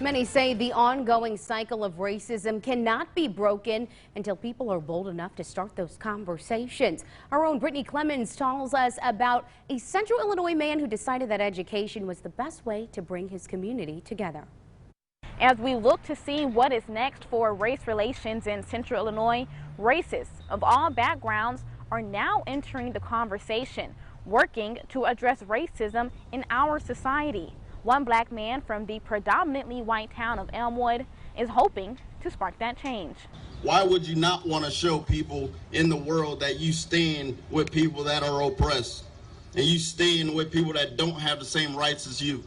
Many say the ongoing cycle of racism cannot be broken until people are bold enough to start those conversations. Our own Brittany Clemens tells us about a Central Illinois man who decided that education was the best way to bring his community together. As we look to see what is next for race relations in Central Illinois, racists of all backgrounds are now entering the conversation, working to address racism in our society. One black man from the predominantly white town of Elmwood is hoping to spark that change. Why would you not want to show people in the world that you stand with people that are oppressed and you stand with people that don't have the same rights as you?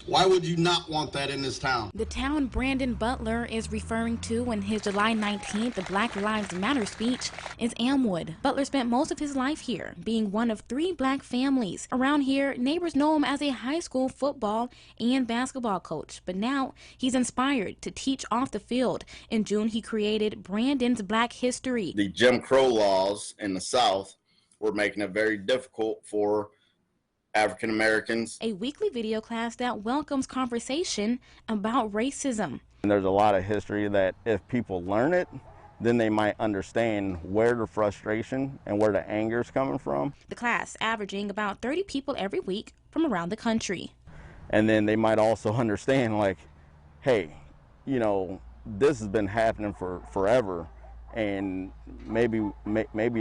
Why would you not want that in this town? The town Brandon Butler is referring to in his July 19th Black Lives Matter speech is Elmwood. Butler spent most of his life here, being one of 3 black families. Around here, neighbors know him as a high school football and basketball coach, but now he's inspired to teach off the field. In June, he created Brandon's Black History. The Jim Crow laws in the South were making it very difficult for African Americans. A weekly video class that welcomes conversation about racism. And there's a lot of history that if people learn it, then they might understand where the frustration and where the anger is coming from. The class averaging about 30 people every week from around the country. And then they might also understand, like, hey, you know, this has been happening for forever. And maybe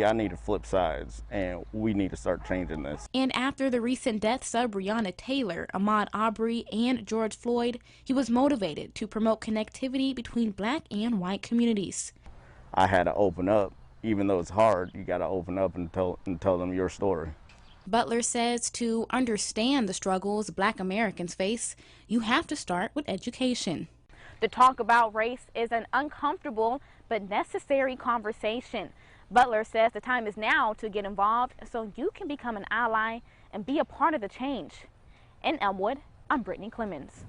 I need to flip sides, and we need to start changing this. And after the recent deaths of Breonna Taylor, Ahmaud Arbery, and George Floyd, he was motivated to promote connectivity between black and white communities. I had to open up. Even though it's hard, you got to open up and tell them your story. Butler says to understand the struggles black Americans face, you have to start with education. The talk about race is an uncomfortable but necessary conversation. Butler says the time is now to get involved so you can become an ally and be a part of the change. In Elmwood, I'm Brittany Clemens.